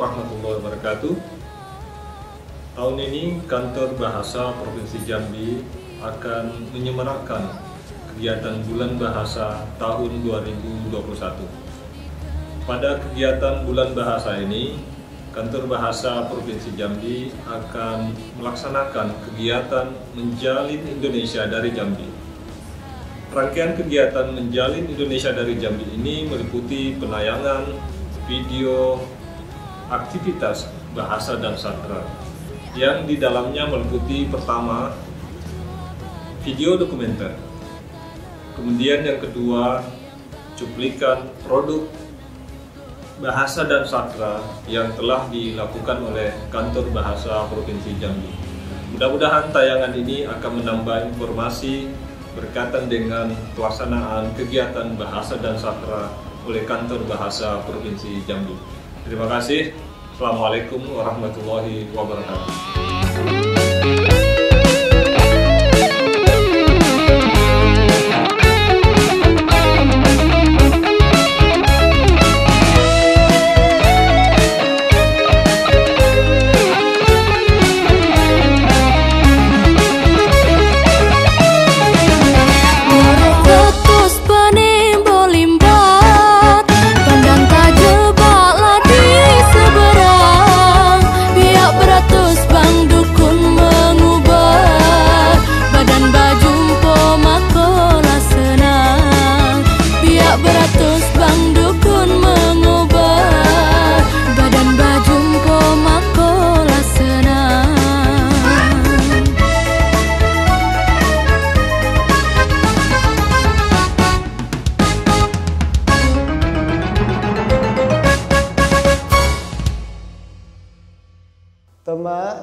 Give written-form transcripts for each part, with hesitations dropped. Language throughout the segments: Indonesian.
warahmatullahi wabarakatuh. Tahun ini Kantor Bahasa Provinsi Jambi akan menyemarakkan kegiatan Bulan Bahasa tahun 2021. Pada kegiatan Bulan Bahasa ini, Kantor Bahasa Provinsi Jambi akan melaksanakan kegiatan Menjalin Indonesia dari Jambi. Rangkaian kegiatan Menjalin Indonesia dari Jambi ini meliputi penayangan video aktivitas bahasa dan sastra yang di dalamnya meliputi pertama video dokumenter, kemudian yang kedua cuplikan produk bahasa dan sastra yang telah dilakukan oleh Kantor Bahasa Provinsi Jambi. Mudah-mudahan tayangan ini akan menambah informasi berkaitan dengan pelaksanaan kegiatan bahasa dan sastra oleh Kantor Bahasa Provinsi Jambi. Terima kasih. Assalamualaikum warahmatullahi wabarakatuh.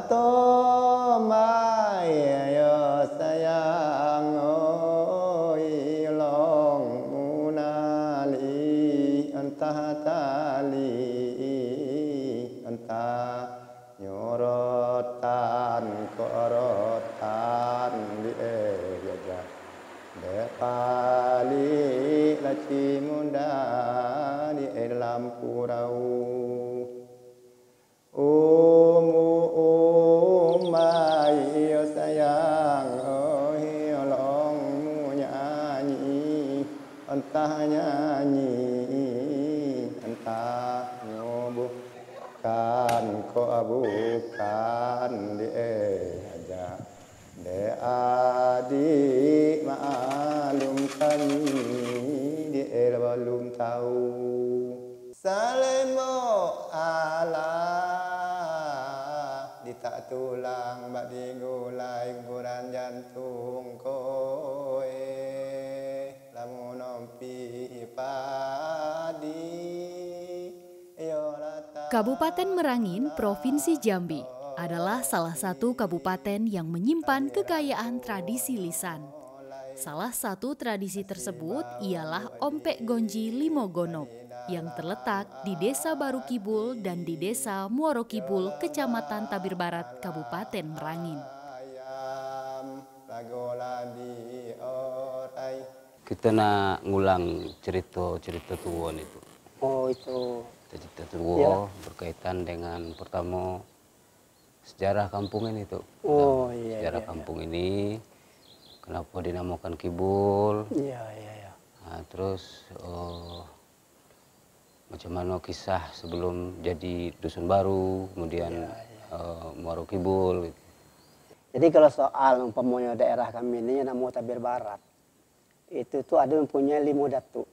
Toma yo sayang oi long munali entah tali entah nyorotan korotan di jaga depali laci munda di lampu rau yo sayang oi olongmu nyanyi entah nyanyi entah nyobukan ko bukan di aja de adik maklum kami di belum tahu salemo ala tak tulang bak digulai kuburan jantung koe lamun nompi padi. Kabupaten Merangin, Provinsi Jambi adalah salah satu kabupaten yang menyimpan kekayaan tradisi lisan. Salah satu tradisi tersebut ialah Ompek Gonji Limogonop yang terletak di Desa Baru Kibul dan di Desa Muaro Kibul, Kecamatan Tabir Barat, Kabupaten Merangin. Kita nak ngulang cerita tua itu. Oh itu. Cerita tua berkaitan dengan pertama sejarah kampung ini tuh. Oh iya. Sejarah kampung ini. Kenapa dinamakan Kibul? Iya. Nah, terus macam mana kisah sebelum jadi dusun baru, kemudian Muaro Kibul. Gitu. Jadi kalau soal umpamanya daerah kami ini yang namanya Tabir Barat, itu tuh ada mempunyai 5 datuk.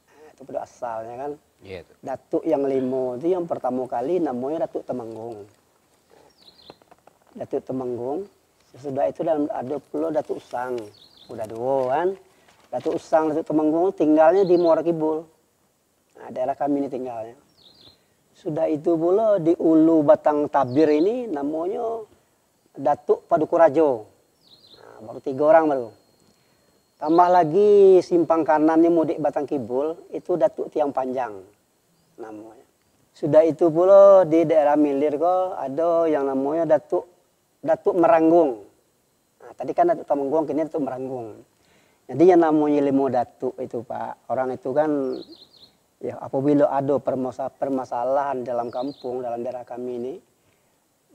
Nah, itu pada asalnya kan. Yeah, datuk yang 5 itu yang pertama kali namanya Datuk Temanggung. Datuk Temanggung. Sesudah itu ada pula Datuk Usang, udah 2 kan. Datuk Usang, Datuk Temanggung tinggalnya di Muaro Kibul. Nah, daerah kami ini tinggalnya. Sudah itu pula di Ulu Batang Tabir ini namanya Datuk Padukurajo. Nah, baru 3 orang baru. Tambah lagi simpang kanannya Mudik Batang Kibul itu Datuk Tiang Panjang namanya. Sudah itu pula di daerah Milir kok ada yang namanya Datuk Meranggung. Nah, tadi kan Datuk Temanggung, kini Datuk Meranggung. Jadi yang namanya 5 datuk itu Pak, orang itu kan Ya, apabila ada permasalahan dalam kampung, dalam daerah kami ini,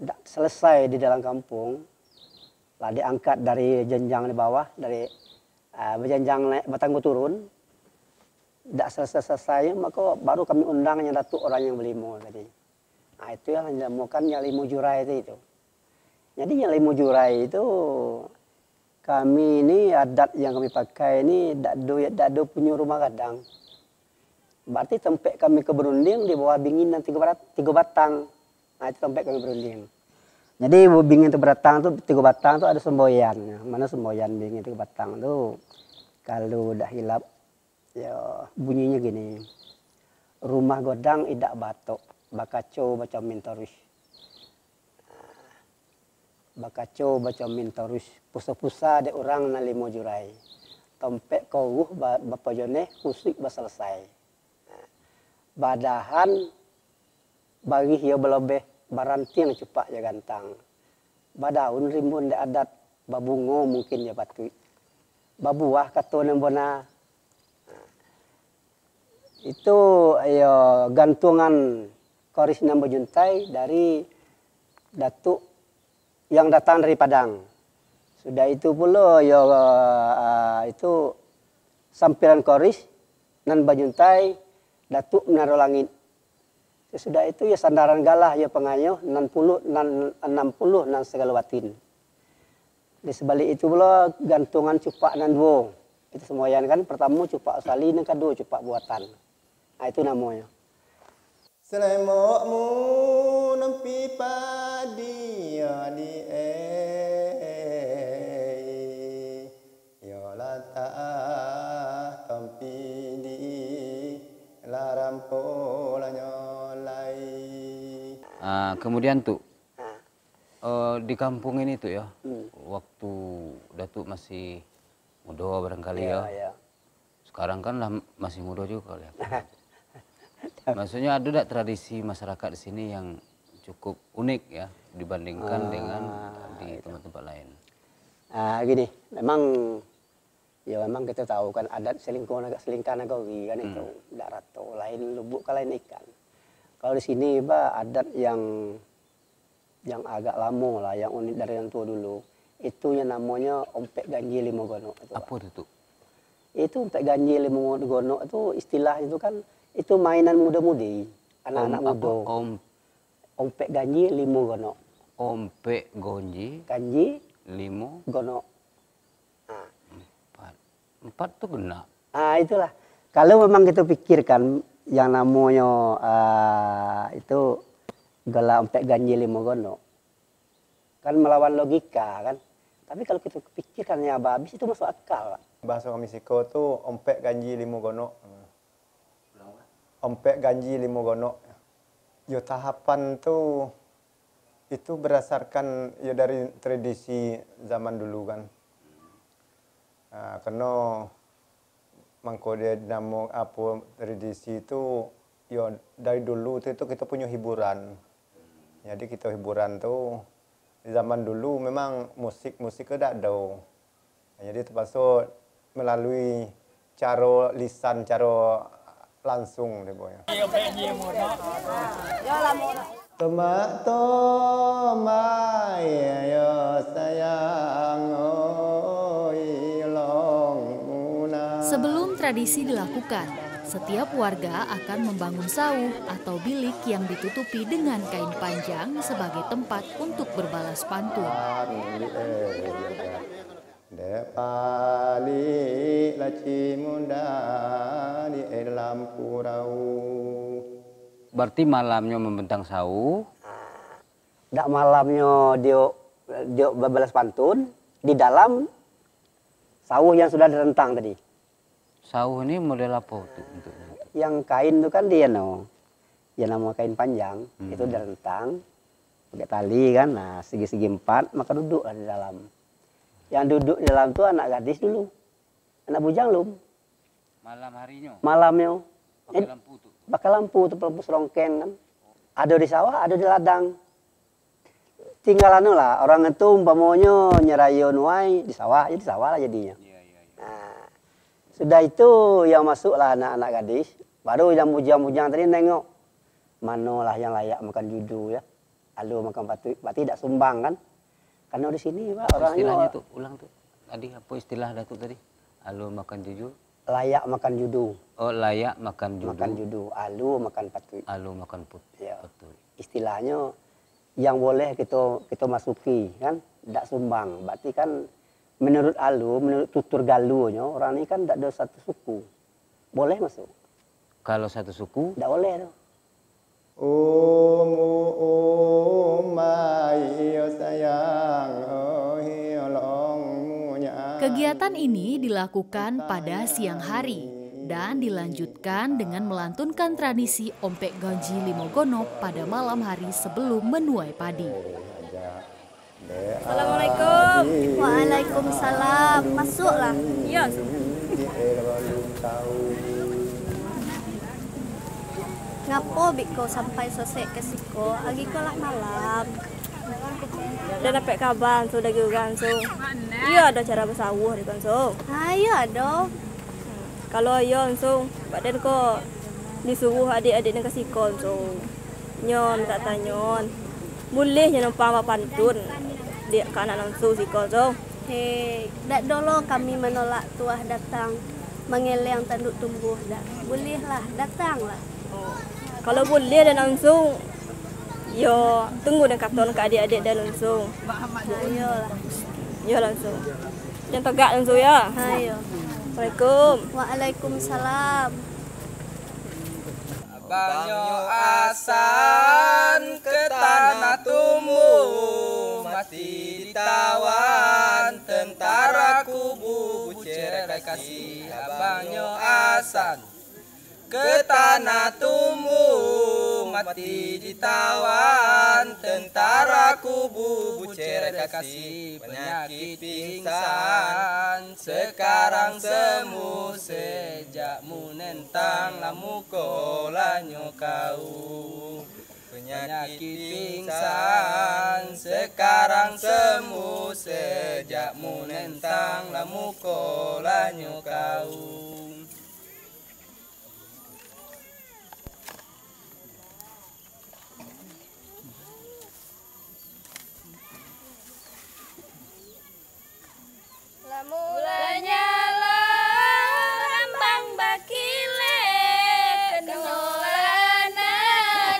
tidak selesai di dalam kampung, lah diangkat dari jenjang di bawah, dari berjenjang naik batang turun, tidak selesai, maka baru kami undang yang datuk orang yang berlimo tadi. Nah, itu yang dinamakan Nyalimu Jurai itu. Jadi Nyalimu Jurai itu, kami ini adat yang kami pakai ini tidak ada punya rumah gadang. Berarti tempat kami ke berunding di bawah binginan 3 batang. Nah, itu tempat kami berunding. Jadi bingin 3 batang itu 3 batang itu ada semboyan. Mana semboyan bingin 3 batang itu kalau udah hilap ya bunyinya gini. Rumah godang idak batok, bakaco baca mintorus. Bakaco baca mintorus, pusa-pusa de orang Nyalimu Jurai. Tempat kau bapa jone kusik selesai. Badahan bagi hiu belobeh baranting cepat ya gantang. Badaun rimbun de adat babungo mungkin ya patui. Babuah kata nembona. Itu ayo gantungan koris namba juntai dari datuk yang datang dari Padang. Sudah itu pula ya itu sampiran koris nan bajuntai datuk menaruh langit. Sesudah itu ya sandaran galah ya pengayuh 60 nan segala batin. Di sebalik itu pula gantungan cupak nan dua. Itu semuanya kan pertama cupak asali, yang kedua cupak buatan. Nah, itu namanya. Selemokmu nempi padi ya di ya lata tempi di kemudian tuh di kampung ini tuh ya, waktu Datuk masih muda barangkali ya. Sekarang kan lah masih muda juga kali ya. Maksudnya ada tidak tradisi masyarakat di sini yang cukup unik ya dibandingkan dengan di tempat-tempat lain? Gini, memang kita tahu kan adat selingkuhan agak selingkan agak kan itu darat tuh lain lubuk lain ikan. Kalau di sini adat yang agak lama lah, yang unik dari yang tua dulu, itu yang namanya ompek ganji limo gono. Apa itu? Itu ompek ganji limo gono itu istilah itu kan itu mainan muda-mudi, anak-anak muda. Ompek ganji limo gono. Ompek ganji limo gono. 4 tuh kena. Itulah. Kalau memang kita pikirkan yang namanya itu gala ompek ganji limo gono, kan melawan logika kan. Tapi kalau kita pikirkan ya habis itu masuk akal. Bahasa kami Siko tuh ompek ganji limo gono. Ompek ganji limo gono. Yo tahapan tuh itu berdasarkan ya dari tradisi zaman dulu kan. Karena mangkode nama apa tradisi itu ya dari dulu itu kita punya hiburan. Jadi kita hiburan tuh di zaman dulu memang musik tidak ada. Jadi terpaksa melalui cara lisan, cara langsung deh boy. Tomak ya sayang. Sebelum tradisi dilakukan, setiap warga akan membangun sauh atau bilik yang ditutupi dengan kain panjang sebagai tempat untuk berbalas pantun. Berarti malamnya membentang sauh? Nggak malamnya dia berbalas pantun di dalam sauh yang sudah direntang tadi. Sauh ini model apa? Yang kain itu kan dia ya nama kain panjang, itu direntang pakai tali kan, nah segi-segi 4, maka duduk di dalam. Yang duduk di dalam itu anak gadis dulu, anak bujang lum. Malam harinya? Malamnya. Pakai lampu tuh? Pakai lampu tuh, lampu serongkeng kan. Ada di sawah, ada di ladang. Tinggal lah, orang itu umpamanya nyerayo nuai di sawah lah jadinya. Sudah itu yang masuklah anak-anak gadis, Baru yang bujang-bujang tadi nengok, manalah yang layak makan judu ya. Alu makan batu, berarti tidak sumbang kan? Karena di sini Pak orangnya. Istilahnya tuh, ulang tuh. Tadi apa istilah Datuk tadi? Alu makan judu. Layak makan judu. Oh, layak makan judu. Makan judu, alu makan patui. Alu makan Ya. patui. Istilahnya yang boleh kita masuki kan, tidak sumbang. Berarti kan menurut alu, menurut tutur galunya orang ini kan tidak ada satu suku. Boleh masuk. Kalau satu suku? Tidak boleh tuh. Kegiatan ini dilakukan pada siang hari dan dilanjutkan dengan melantunkan tradisi Ompek Ganji Limogono pada malam hari sebelum menuai padi. Assalamualaikum. Waalaikumsalam. Masuklah. Iya. Ngapo biko sampai selesai ke siko? Agi ko lah malam. Udah dapat kabar sudah juga langsung. Iya ada cara bersawuh di langsung. Ayo ada. Kalau ayo langsung, badan ko disuruh adik-adiknya ke siko langsung. Nyon tak tanyon. Boleh nyon pama pantun. Dia kanan langsung siko langsung. Hei, dak dulu kami menolak tuah datang mengeleng tanduk tumbuh dak. Bolehlah datanglah. Oh. Kalau boleh dan langsung, yo tunggu dan katon ke adik-adik dan langsung. Ayo lah. Yo langsung. Jangan tegak langsung ya. Ayo. Assalamualaikum. Waalaikumsalam. Abangnya asan ke tanah tumbuh, mati ditawan tentara kubu cerai kasih. Abangnya asan ke tanah tumbuh, mati ditawan tentara kubu cerai kasih. Penyakit pingsan sekarang semu, sejak menentang lamu kolanyo kau. Penyakit pingsan sekarang semu, sejak menentang lamu kolanyo kau. Mulanya lo rambang bakile kenolana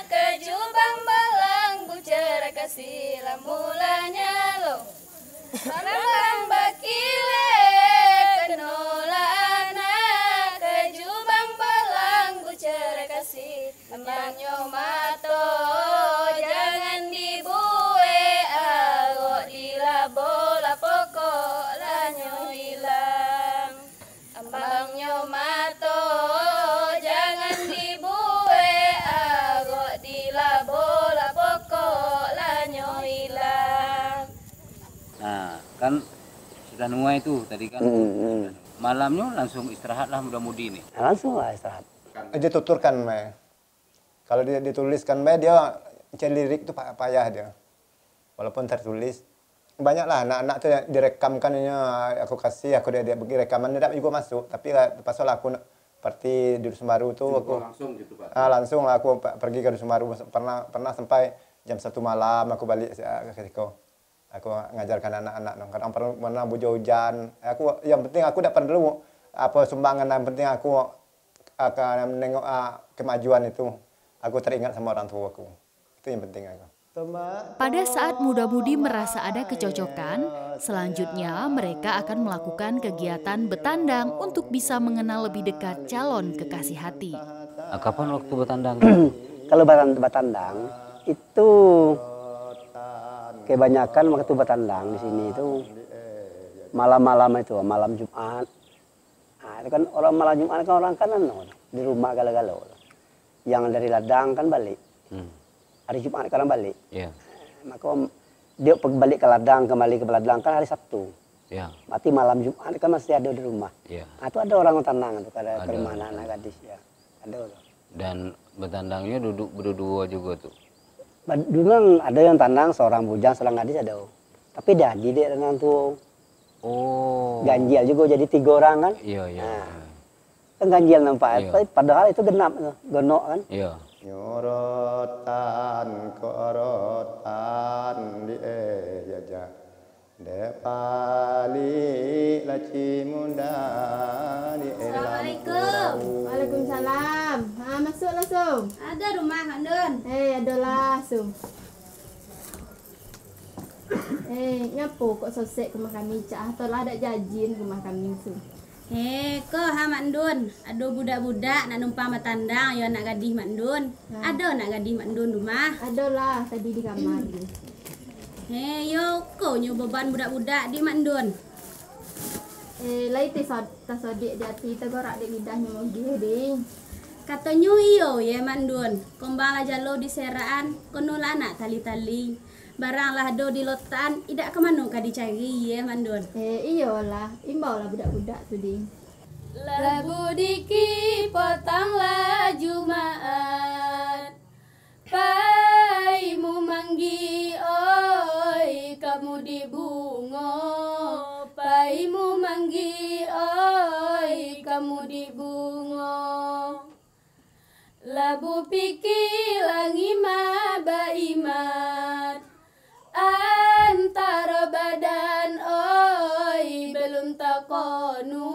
kejubang belang bucer kasih. Mulanya lo rambang bakile kenolana kejubang belang bucer kasih. Emangnya mato jangan dibue agok dilabola pokok hilang. Ambangnya mato jangan dibue agok dilabola pokok lanyo hilang. Nah, kan sudah nuai itu tadi kan. Malamnya langsung istirahatlah muda-mudi nih. Langsung lah istirahat. Dia tuturkan, Mei. Kalau dia dituliskan, Mei, dia cari lirik itu payah dia. Walaupun tertulis. Banyaklah anak-anak tuh direkamkan ini aku kasih, aku dia bagi rekaman dia juga masuk. Tapi pas aku seperti di Dusun Baru tuh aku langsung gitu Pak. Langsung lah aku pergi ke Dusun Baru, pernah sampai jam 1 malam aku balik ke Siko. Aku ngajarkan anak-anak dong. Kadang pernah hujan. Aku yang penting aku dapat dulu apa sumbangan, yang penting aku akan menengok kemajuan itu. Aku teringat sama orang tua aku. Itu yang penting aku. Pada saat muda-mudi merasa ada kecocokan, selanjutnya mereka akan melakukan kegiatan betandang untuk bisa mengenal lebih dekat calon kekasih hati. Kapan waktu betandang? Kalau betandang itu kebanyakan waktu betandang di sini itu malam-malam itu, malam Jumat. Nah, itu kan orang malam Jumat kan orang kanan di rumah galau-galau. Yang dari ladang kan balik. Hari Jumat kan balik. Yeah. Maka dia balik ke ladang, kembali ke ladang kan hari Sabtu. Yeah. Berarti malam Jumat kan masih ada di rumah. Yeah. Nah, itu ada orang tanang itu ke rumah anak gadis ya. Ada. Dan betandangnya duduk berdua juga tuh. Dulu ada yang tanang seorang bujang, seorang gadis ada. Tapi dah dia tanang tuh. Oh. Ganjil juga jadi 3 orang kan. Iya, iya. Nah, Kan ganjil nampak, Iya. padahal itu genap, genok kan. Iya. Nyorotan korotan di jaja depali laci muda di Assalamualaikum. Waalaikumsalam. Masuk langsung. Ada rumah Mak Dun? Ada langsung. Ngapo kok sosek ke rumah kami cah? Atau lah ada jajin ke rumah kami tu? Kok ha Mak Dun, ada budak-budak nak numpang matandang, yo nak gadih Mak Dun. Ada nak gadih Mak Dun rumah? Ada lah tadi di kamar tu. Yo ko nyo beban budak-budak di Mak Dun. Lai tas sodik di hati tegorak di lidahnya mau ding. Katanya iyo ya Mak Dun, kombang lah jalo di seraan, kono lah nak tali-tali. Barang lah do di lotan, idak kemana ka dicari ya Mak Dun. Iyalah, imbau lah budak-budak tu ding. Lagu diki potanglah Jumaat, paimu manggi oi kamu di bungo, paimu manggi oi kamu di bungo. Labu pikir langi mabaimat, antara badan oi belum takonu,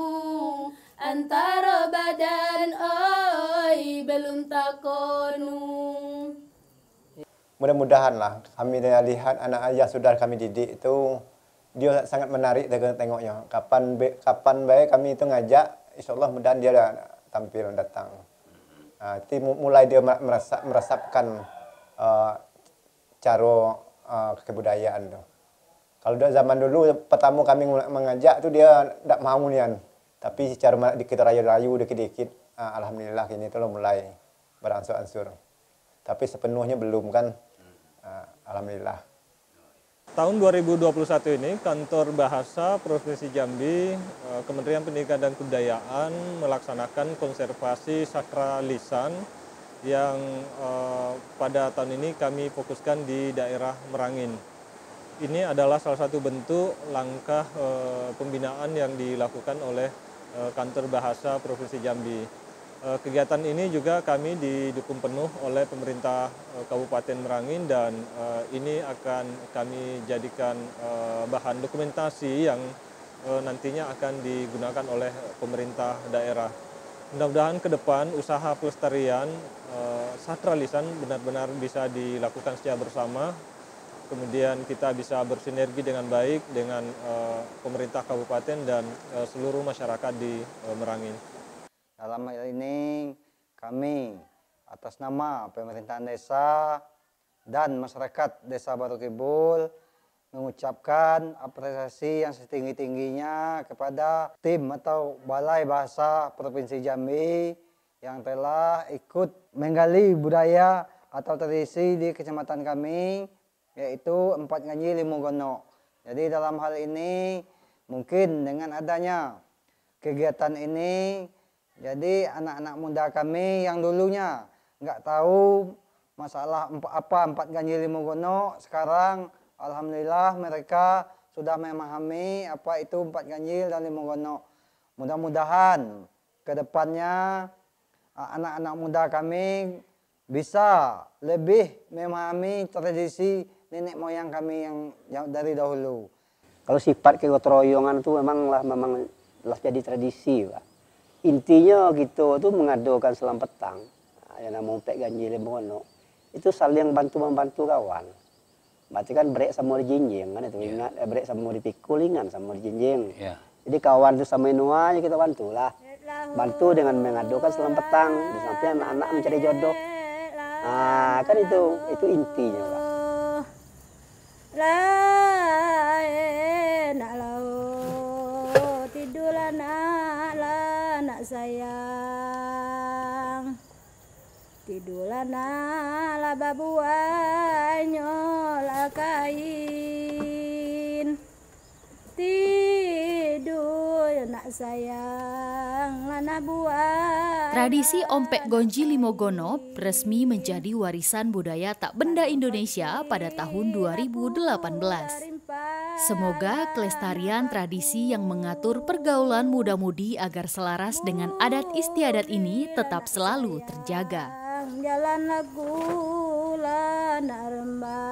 antara badan oi belum takonu. Mudah-mudahan lah kami lihat anak ayah saudara kami didik itu dia sangat menarik tengoknya. Kapan baik kami itu ngajak, insya Allah mudah dia tampil datang. Mulai dia merasapkan cara kebudayaan tu. Kalau zaman dulu pertama kami mengajak tu dia tak mau nian. Tapi secara kita rayu-rayu dikit-dikit, alhamdulillah kini tu mulai beransur-ansur. Tapi sepenuhnya belum kan, alhamdulillah. Tahun 2021 ini, Kantor Bahasa Provinsi Jambi, Kementerian Pendidikan dan Kebudayaan melaksanakan konservasi sastra lisan yang pada tahun ini kami fokuskan di daerah Merangin. Ini adalah salah satu bentuk langkah pembinaan yang dilakukan oleh Kantor Bahasa Provinsi Jambi. Kegiatan ini juga kami didukung penuh oleh pemerintah Kabupaten Merangin dan ini akan kami jadikan bahan dokumentasi yang nantinya akan digunakan oleh pemerintah daerah. Mudah-mudahan ke depan usaha pelestarian sastra lisan benar-benar bisa dilakukan secara bersama. Kemudian kita bisa bersinergi dengan baik dengan pemerintah kabupaten dan seluruh masyarakat di Merangin. Dalam hal ini kami atas nama pemerintahan desa dan masyarakat Desa Baru Kibul mengucapkan apresiasi yang setinggi-tingginya kepada tim atau Balai Bahasa Provinsi Jambi yang telah ikut menggali budaya atau tradisi di kecamatan kami, yaitu 4 Ganji 5 Gonok. Jadi dalam hal ini mungkin dengan adanya kegiatan ini, jadi anak-anak muda kami yang dulunya nggak tahu masalah apa 4 Ganji 5 Gonok, sekarang alhamdulillah mereka sudah memahami apa itu 4 ganjil dan 5 gonok. Mudah-mudahan ke depannya anak-anak muda kami bisa lebih memahami tradisi nenek moyang kami yang dari dahulu. Kalau sifat kegotong-royongan itu memang jadi tradisi, Pak. Intinya gitu tuh mengadukan selam petang, yang namanya 4 ganjil 5 gonok. Itu saling bantu-membantu kawan. Berarti kan break sama di jinjing kan itu, ingat break sama di pikul, ingat sama di jinjing. Jadi kawan itu sama Inua kita bantulah. Bantu dengan mengadukan selam petang, di samping anak-anak mencari jodoh. Nah, kan itu intinya, Pak. Tidurlah nak sayang. Tidurlah nak babuanyo lah kain. Tidur nak sayang lana buah. Tradisi Ompek Gonji Limogono resmi menjadi warisan budaya tak benda Indonesia pada tahun 2018. Semoga kelestarian tradisi yang mengatur pergaulan muda-mudi agar selaras dengan adat istiadat ini tetap selalu terjaga. Jalan lagu lanarma.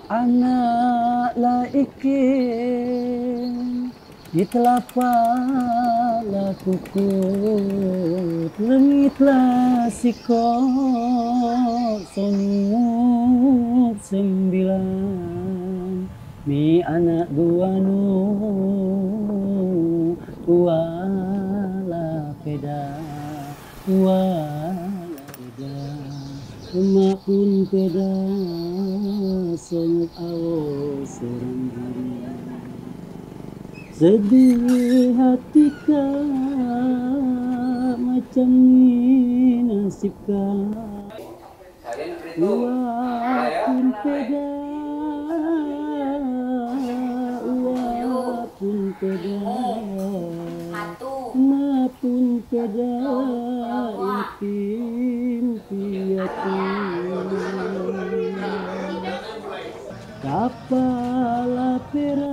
Anak laikin di telapak lakukut, lengitlah sikok sonuk 9. Mi anak duanu wala peda wala ida, emak pun peda sonuk awo serang diri. Sedih hati kak macam ni nasib kak, walaupun peda, walaupun peda, maupun peda, yatim piatu.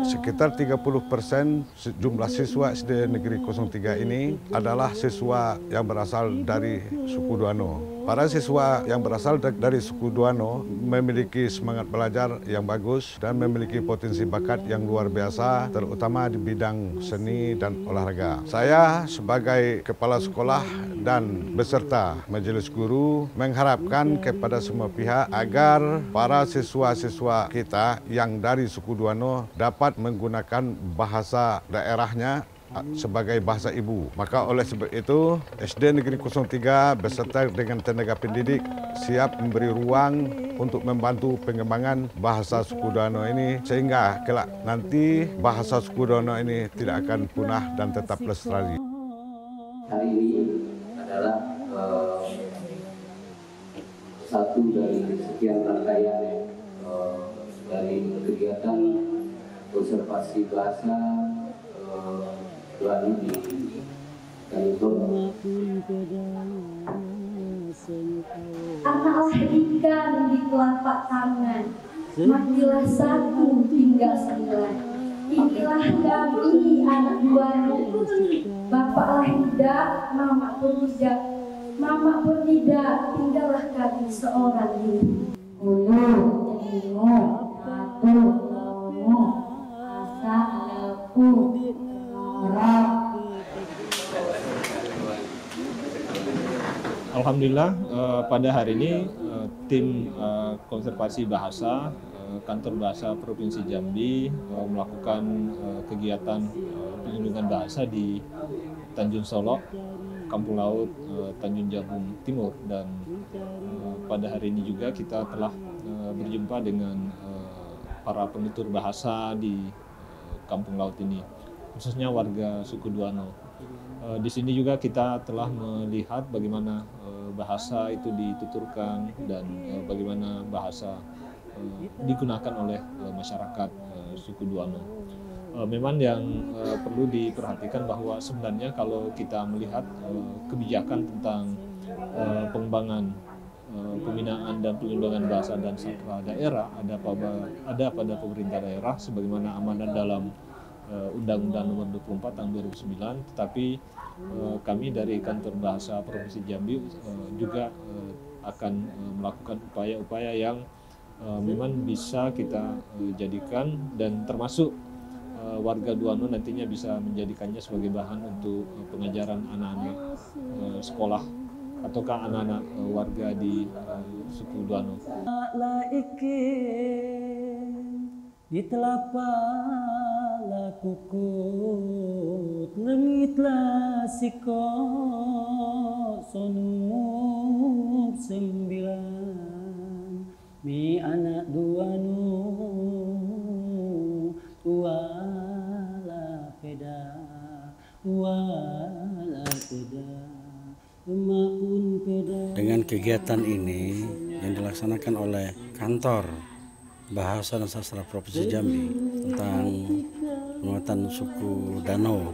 Sekitar 30% jumlah siswa SD Negeri 03 ini adalah siswa yang berasal dari suku Duano. Para siswa yang berasal dari suku Duano memiliki semangat belajar yang bagus dan memiliki potensi bakat yang luar biasa, terutama di bidang seni dan olahraga. Saya sebagai kepala sekolah dan beserta majelis guru mengharapkan kepada semua pihak agar para siswa-siswa kita yang dari suku Duano dapat menggunakan bahasa daerahnya sebagai bahasa ibu. Maka oleh sebab itu SD Negeri 03 beserta dengan tenaga pendidik siap memberi ruang untuk membantu pengembangan bahasa suku Duano ini sehingga kelak nanti bahasa suku Duano ini tidak akan punah dan tetap lestari. Hari ini adalah satu dari sekian rangkaian dari kegiatan konservasi bahasa Duano di Kalimantan. Anaklah ikan di telapak tangan, matilah satu tinggal 9. Inilah kami anak Duano, bapaklah tidak, mama pun tidak, mama pun tidak, tinggallah kami seorang diri. Ulu, tengu, satu, lomo, asa, lepu, orang. Alhamdulillah pada hari ini tim konservasi bahasa Kantor Bahasa Provinsi Jambi melakukan kegiatan pelindungan bahasa di Tanjung Solok, Kampung Laut Tanjung Jabung Timur, dan pada hari ini juga kita telah berjumpa dengan para penutur bahasa di Kampung Laut ini, khususnya warga suku Duano. Di sini juga kita telah melihat bagaimana bahasa itu dituturkan dan bagaimana bahasa digunakan oleh masyarakat suku Duano. Memang yang perlu diperhatikan bahwa sebenarnya kalau kita melihat kebijakan tentang pengembangan, pembinaan dan pelindungan bahasa dan sastra daerah ada pada pemerintah daerah sebagaimana amanat dalam Undang-Undang Nomor 24 Tahun 2009, tetapi kami dari Kantor Bahasa Provinsi Jambi juga akan melakukan upaya-upaya yang memang bisa kita jadikan dan termasuk warga Duano nantinya bisa menjadikannya sebagai bahan untuk pengajaran anak-anak sekolah ataukah anak-anak warga di suku Duano. Di telapak lakukut, lengitlah sikok sonuk 9. Mi anak Duano wala peda wala peda, maupun peda. Dengan kegiatan ini yang dilaksanakan oleh Kantor Bahasa dan Sastra Provinsi Jambi tentang penguatan suku Danau.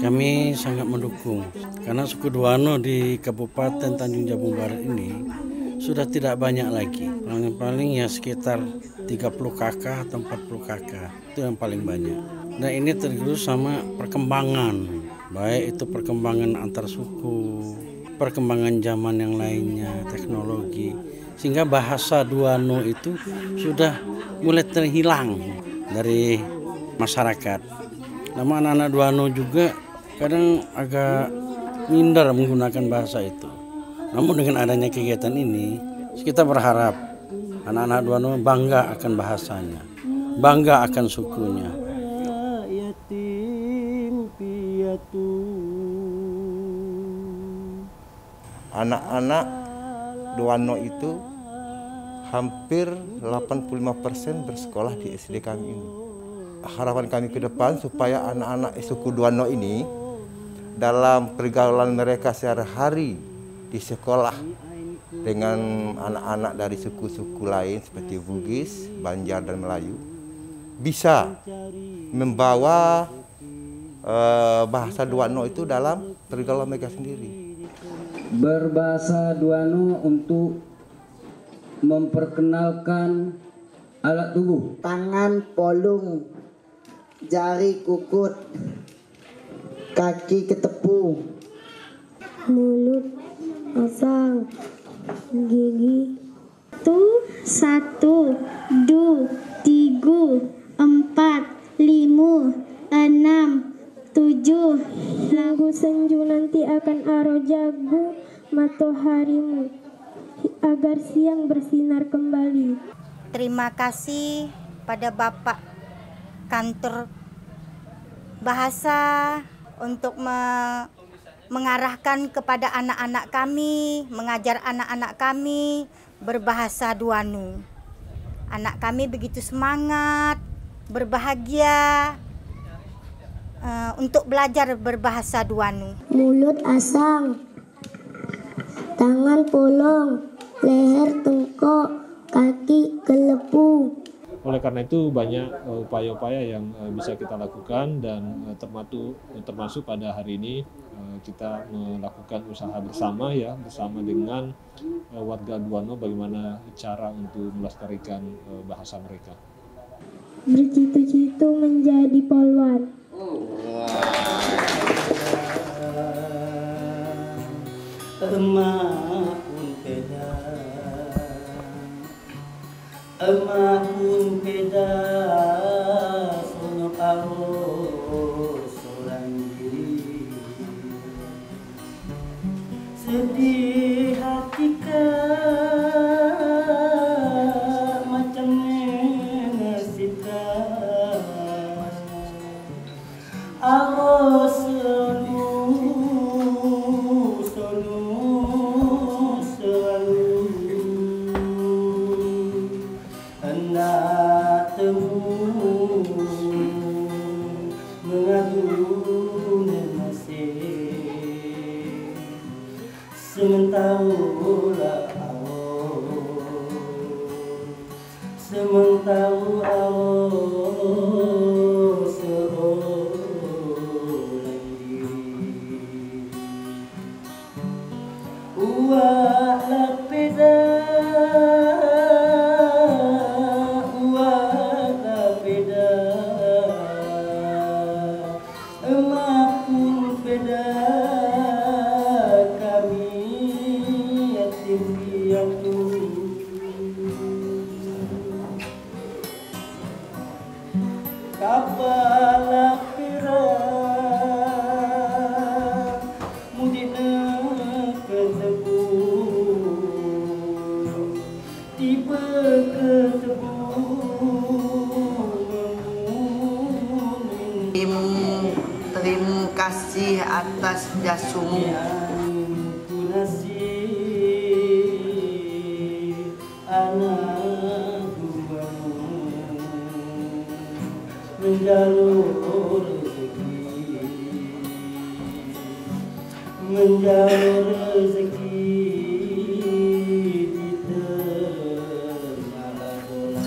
Kami sangat mendukung karena suku Duano di Kabupaten Tanjung Jabung Barat ini sudah tidak banyak lagi. Paling-paling ya sekitar 30 kakak atau 40 kakak. Itu yang paling banyak. Nah ini tergerus sama perkembangan. Baik itu perkembangan antar suku, perkembangan zaman yang lainnya, teknologi. Sehingga bahasa Duano itu sudah mulai terhilang dari masyarakat. Nama anak-anak Duano juga kadang agak minder menggunakan bahasa itu. Namun dengan adanya kegiatan ini, kita berharap anak-anak Duano bangga akan bahasanya, bangga akan sukunya. Anak-anak Duano itu hampir 85% bersekolah di SD kami ini. Harapan kami ke depan supaya anak-anak suku Duano ini dalam pergaulan mereka sehari-hari di sekolah dengan anak-anak dari suku-suku lain seperti Bugis, Banjar, dan Melayu bisa membawa bahasa Duano itu dalam pergaulan mereka sendiri. Berbahasa Duano untuk memperkenalkan alat tubuh. Tangan polong, jari kukut, kaki ketepu, mulut asang, gigi. Tu, 1, 2, 3, 4, 5, 6, 7. Lagu senju nanti akan aro jago mataharimu agar siang bersinar kembali. Terima kasih pada Bapak Kantor Bahasa untuk mengarahkan kepada anak-anak kami, mengajar anak-anak kami berbahasa Duano. Anak kami begitu semangat, berbahagia untuk belajar berbahasa Duano. Mulut asang, tangan polong, leher tengkok, kaki kelepu. Oleh karena itu banyak upaya-upaya yang bisa kita lakukan dan termasuk pada hari ini kita melakukan usaha bersama dengan warga Duano bagaimana cara untuk melestarikan bahasa mereka. Bercita-cita menjadi polwan. Emak pun beda sono karo seorang diri. Sedih hati macam mengasihkan. Aku terima kasih atas jasumu. Menjalur rezeki di tengah bola.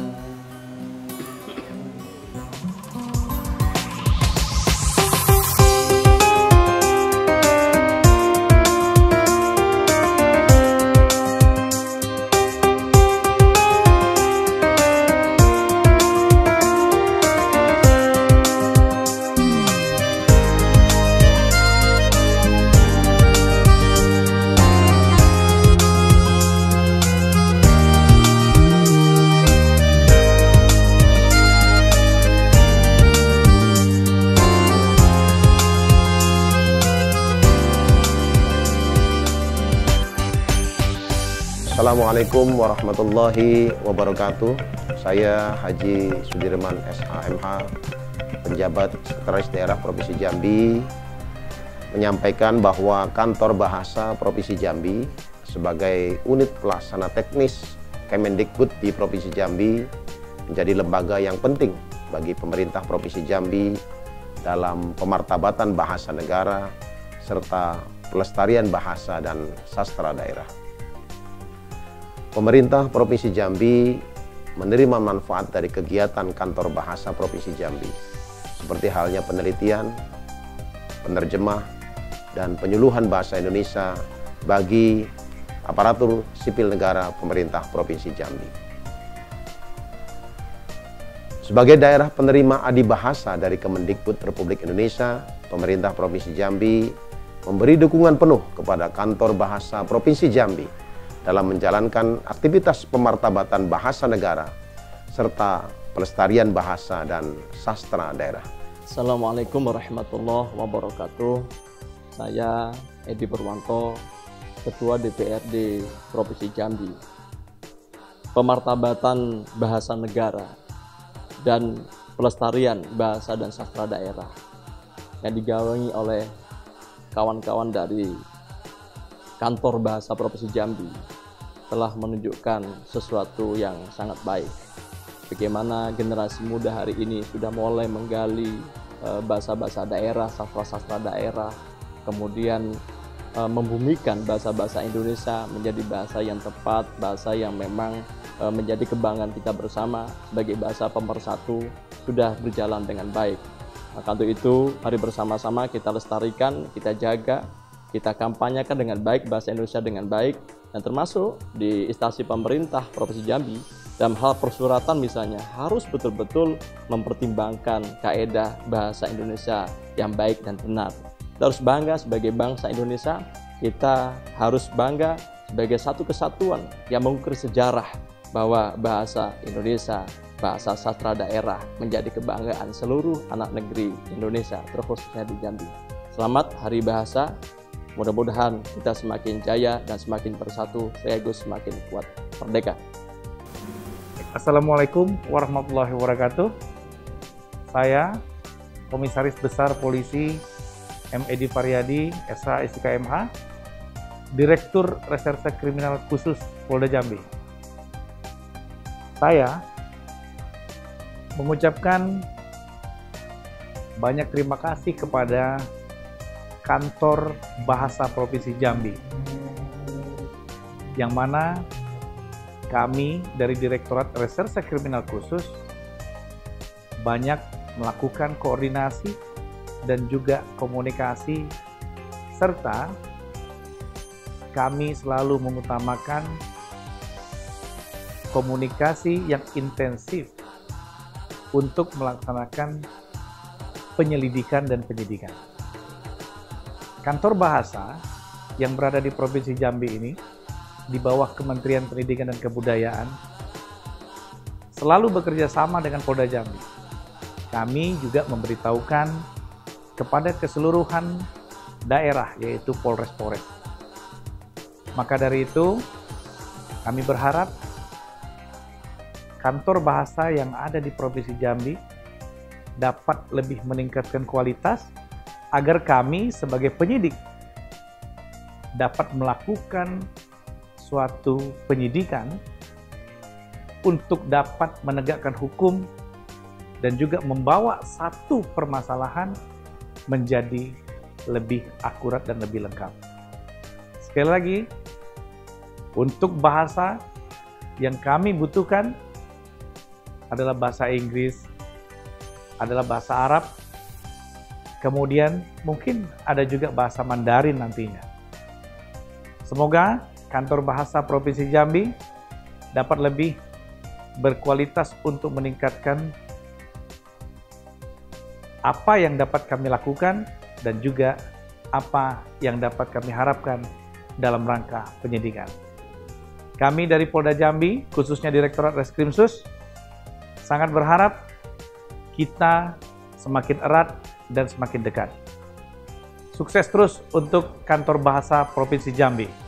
Assalamualaikum warahmatullahi wabarakatuh. Saya Haji Sudirman SHMH, penjabat Sekretaris Daerah Provinsi Jambi, menyampaikan bahwa Kantor Bahasa Provinsi Jambi sebagai unit pelaksana teknis Kemendikbud di Provinsi Jambi menjadi lembaga yang penting bagi pemerintah Provinsi Jambi dalam pemartabatan bahasa negara serta pelestarian bahasa dan sastra daerah. Pemerintah Provinsi Jambi menerima manfaat dari kegiatan Kantor Bahasa Provinsi Jambi, seperti halnya penelitian, penerjemah, dan penyuluhan bahasa Indonesia bagi aparatur sipil negara pemerintah Provinsi Jambi. Sebagai daerah penerima adibahasa dari Kemendikbud Republik Indonesia, pemerintah Provinsi Jambi memberi dukungan penuh kepada Kantor Bahasa Provinsi Jambi dalam menjalankan aktivitas pemartabatan bahasa negara serta pelestarian bahasa dan sastra daerah. Assalamualaikum warahmatullahi wabarakatuh. Saya Edi Purwanto, Ketua DPRD Provinsi Jambi. Pemartabatan bahasa negara dan pelestarian bahasa dan sastra daerah yang digawangi oleh kawan-kawan dari Kantor Bahasa Provinsi Jambi telah menunjukkan sesuatu yang sangat baik. Bagaimana generasi muda hari ini sudah mulai menggali bahasa-bahasa daerah, sastra-sastra daerah, kemudian membumikan bahasa-bahasa Indonesia menjadi bahasa yang tepat, bahasa yang memang menjadi kebanggaan kita bersama sebagai bahasa pemersatu, sudah berjalan dengan baik. Maka untuk itu, mari bersama-sama kita lestarikan, kita jaga, kita kampanyekan dengan baik bahasa Indonesia dengan baik, dan termasuk di instansi pemerintah Provinsi Jambi dalam hal persuratan misalnya harus betul-betul mempertimbangkan kaedah bahasa Indonesia yang baik dan benar. Kita harus bangga sebagai bangsa Indonesia, kita harus bangga sebagai satu kesatuan yang mengukir sejarah bahwa bahasa Indonesia, bahasa sastra daerah menjadi kebanggaan seluruh anak negeri Indonesia, terkhususnya di Jambi. Selamat Hari Bahasa. Mudah-mudahan kita semakin jaya dan semakin bersatu, sekaligus semakin kuat. Merdeka. Assalamualaikum warahmatullahi wabarakatuh. Saya Komisaris Besar Polisi M. Edi Faryadi, SH SIKMH, Direktur Reserse Kriminal Khusus Polda Jambi. Saya mengucapkan banyak terima kasih kepada Kantor Bahasa Provinsi Jambi, yang mana kami dari Direktorat Reserse Kriminal Khusus banyak melakukan koordinasi dan juga komunikasi, serta kami selalu mengutamakan komunikasi yang intensif untuk melaksanakan penyelidikan dan penyidikan. Kantor Bahasa yang berada di Provinsi Jambi ini, di bawah Kementerian Pendidikan dan Kebudayaan, selalu bekerja sama dengan Polda Jambi. Kami juga memberitahukan kepada keseluruhan daerah, yaitu Polres-Polres. Maka dari itu, kami berharap Kantor Bahasa yang ada di Provinsi Jambi dapat lebih meningkatkan kualitas agar kami sebagai penyidik dapat melakukan suatu penyidikan untuk dapat menegakkan hukum dan juga membawa satu permasalahan menjadi lebih akurat dan lebih lengkap. Sekali lagi, untuk bahasa yang kami butuhkan adalah bahasa Inggris, adalah bahasa Arab, kemudian mungkin ada juga bahasa Mandarin nantinya. Semoga Kantor Bahasa Provinsi Jambi dapat lebih berkualitas untuk meningkatkan apa yang dapat kami lakukan dan juga apa yang dapat kami harapkan dalam rangka penyidikan. Kami dari Polda Jambi, khususnya Direktorat Reskrimsus, sangat berharap kita semakin erat dan semakin dekat. Sukses terus untuk Kantor Bahasa Provinsi Jambi.